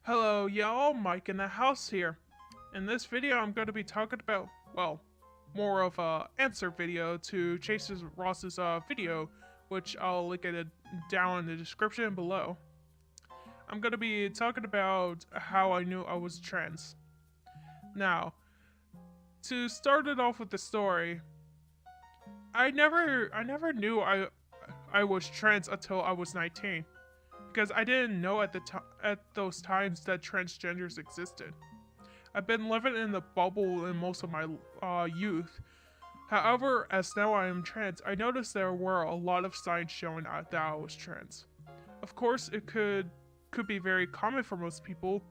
Hello, y'all, Mike in the house here. In this video, I'm going to be talking about, well, more of a answer video to Chase Ross's video, which I'll link it down in the description below. I'm going to be talking about how I knew I was trans. Now, to start it off with the story, I never knew I was trans until I was 19. Because I didn't know at those times that transgenders existed. I've been living in the bubble in most of my youth. However, as now I am trans, I noticed there were a lot of signs showing that I was trans. Of course, it could be very common for most people,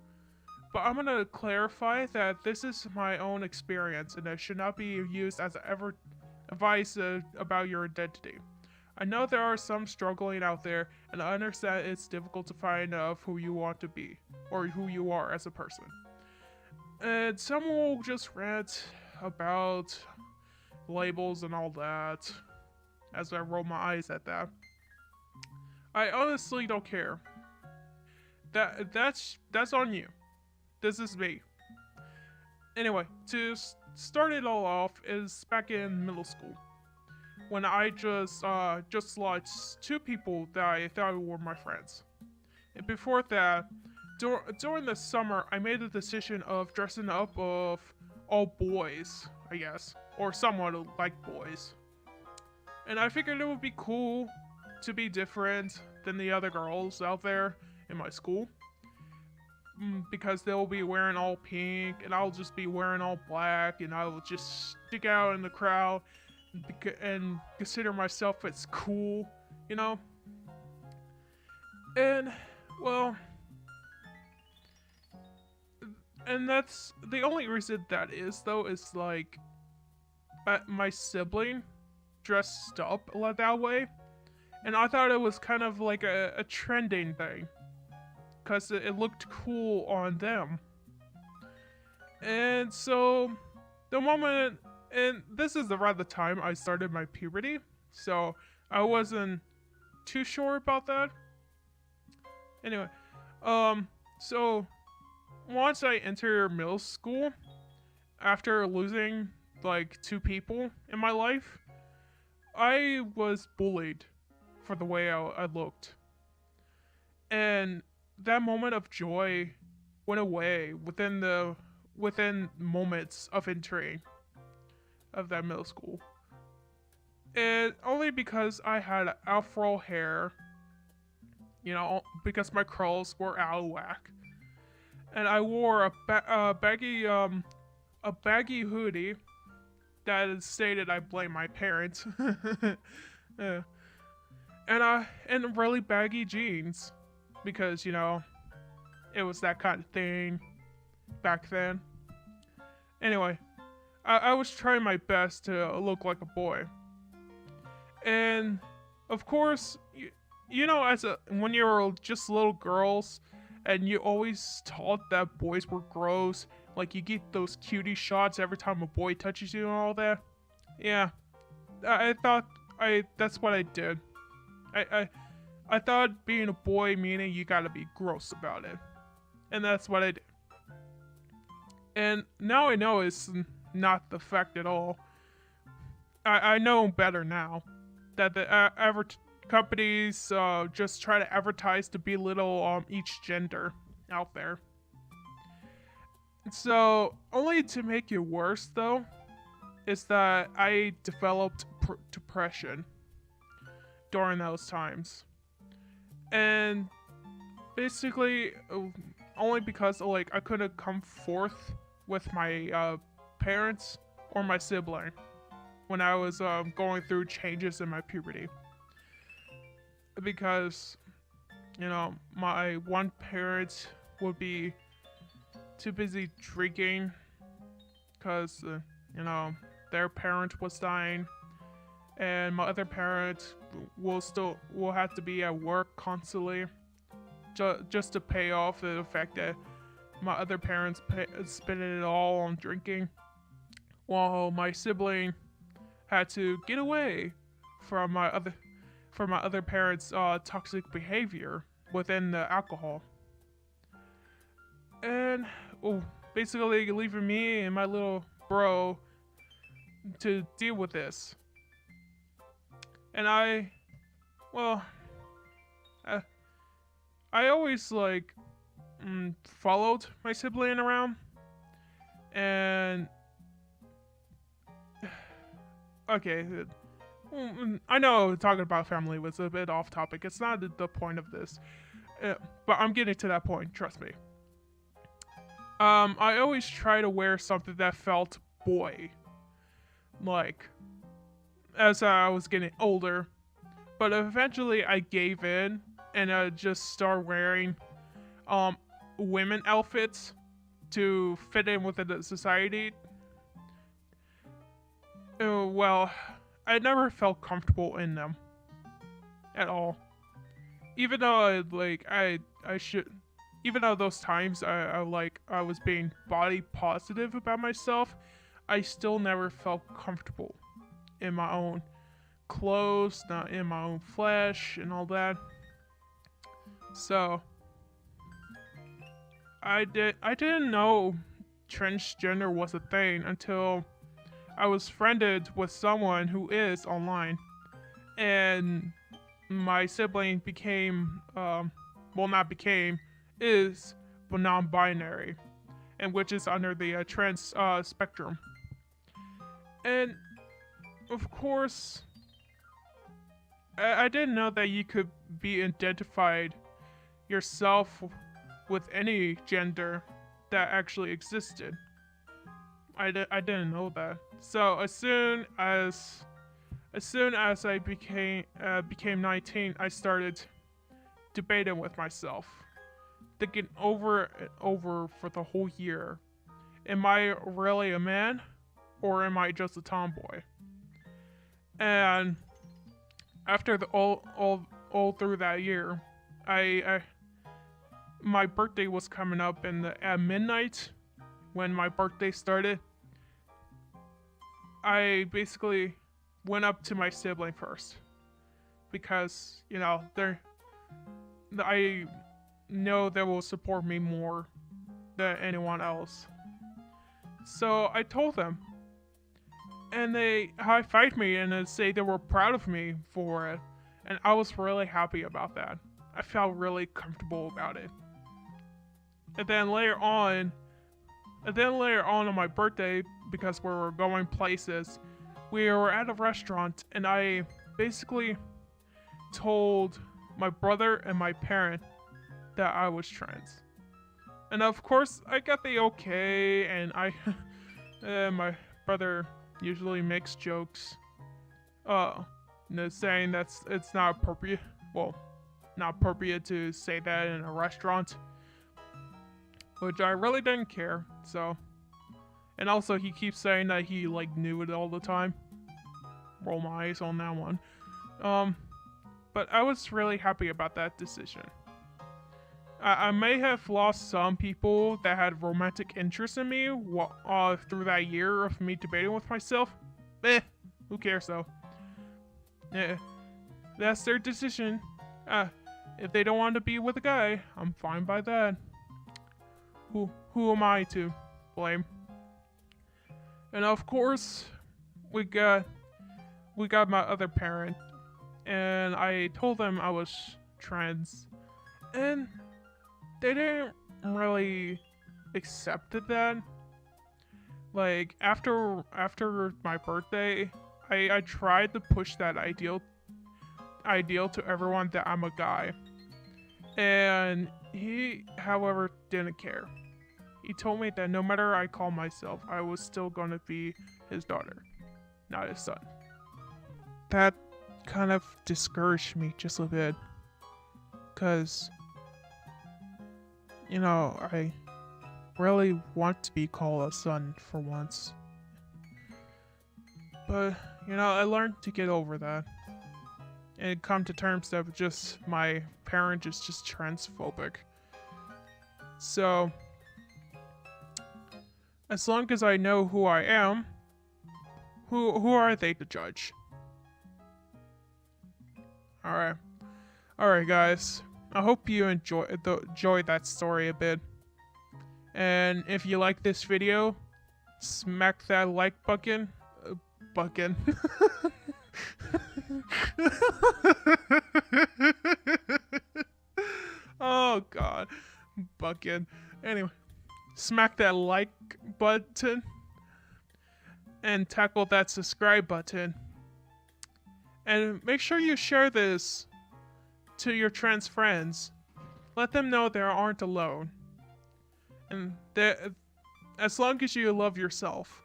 but I'm gonna clarify that this is my own experience and it should not be used as advice about your identity. I know there are some struggling out there, and I understand it's difficult to find out who you want to be, or who you are as a person. And some will just rant about labels and all that, as I roll my eyes at that. I honestly don't care. That's on you. This is me. Anyway, to start it all off is back in middle school, when I just lost two people that I thought were my friends. And before that, during the summer, I made the decision of dressing up of all boys, I guess, or somewhat like boys. And I figured it would be cool to be different than the other girls out there in my school, because they'll be wearing all pink, and I'll just be wearing all black, and I will just stick out in the crowd and consider myself as cool, you know? And, well, and that's the only reason that is, though, is like my sibling dressed up that way, and I thought it was kind of like a trending thing, because it looked cool on them. And so, the moment, and this is around the time I started my puberty, so I wasn't too sure about that. Anyway, so once I entered middle school, after losing like two people in my life, I was bullied for the way I looked. And that moment of joy went away within moments of entering of that middle school. And only because I had afro hair, you know, because my curls were out of whack. And I wore a baggy hoodie that stated I blame my parents. Yeah. And really baggy jeans, because, you know, it was that kind of thing back then. Anyway, I was trying my best to look like a boy. And, of course, you know, when you were just little girls, and you always thought that boys were gross, like you get those cutie shots every time a boy touches you and all that. Yeah, I thought that's what I did. I thought being a boy meaning you gotta be gross about it. And that's what I did. And now I know it's not the fact at all. I know better now. That the companies just try to advertise to belittle each gender out there. So, only to make it worse though, is that I developed depression during those times. And basically, only because like I couldn't come forth with my parents or my sibling when I was going through changes in my puberty. Because, you know, my one parent would be too busy drinking because, you know, their parent was dying, and my other parent will have to be at work constantly just to pay off the fact that my other parents spending it all on drinking, while my sibling had to get away from my other parents' toxic behavior within the alcohol. And oh, basically leaving me and my little bro to deal with this. And well, I, I always like followed my sibling around, and okay, I know talking about family was a bit off topic. It's not the point of this, but I'm getting to that point. Trust me. I always try to wear something that felt boy, like as I was getting older. But eventually, I gave in and I just started wearing um women outfits to fit in with the society. Well, I never felt comfortable in them at all. Even though I should, even though those times I was being body positive about myself, I still never felt comfortable in my own clothes, not in my own flesh, and all that. So I didn't know transgender was a thing until I was friended with someone who is online, and my sibling became well, not became, is but non-binary, and which is under the trans spectrum. And of course, I didn't know that you could be identified yourself with any gender that actually existed. I didn't know that. So as soon as I became 19, I started debating with myself, thinking over and over for the whole year. Am I really a man, or am I just a tomboy? And after all through that year, I my birthday was coming up, and at midnight, when my birthday started, I basically went up to my sibling first, because I know they will support me more than anyone else. So I told them, and they high-fived me and they say they were proud of me for it, and I was really happy about that. I felt really comfortable about it. And then later on my birthday, because we were going places, we were at a restaurant, and I basically told my brother and my parent that I was trans. And of course, I got the okay, and my brother usually makes jokes, saying it's not appropriate. Well, not appropriate to say that in a restaurant, which I really didn't care. So, and also he keeps saying that he knew it all the time. Roll my eyes on that one. But I was really happy about that decision. I may have lost some people that had romantic interest in me through that year of me debating with myself. Who cares though? That's their decision. If they don't want to be with a guy, I'm fine by that. Who am I to blame? And of course, we got my other parent, and I told them I was trans, and they didn't really accept that. After my birthday, I tried to push that ideal to everyone that I'm a guy, and he, however, didn't care. He told me that no matter I call myself, I was still gonna be his daughter, not his son. That kind of discouraged me just a bit, cause I really want to be called a son for once. But I learned to get over that and come to terms that just my parent is just transphobic. So as long as I know who I am, who are they to judge? Alright, guys. I hope you enjoy that story a bit. And if you like this video, smack that like button. Button. Oh god. Button. Anyway, smack that like button and tackle that subscribe button. And make sure you share this to your trans friends. Let them know they aren't alone. And as long as you love yourself,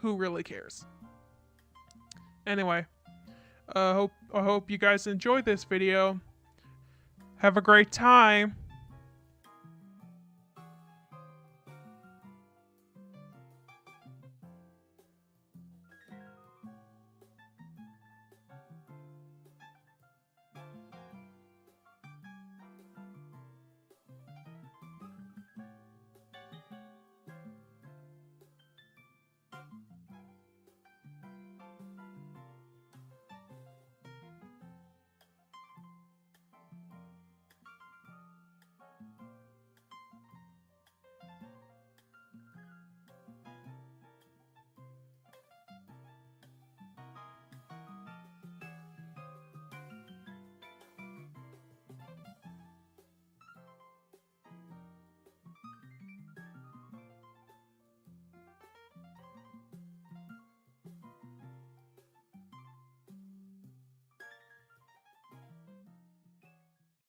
who really cares? Anyway, I hope you guys enjoyed this video. Have a great time.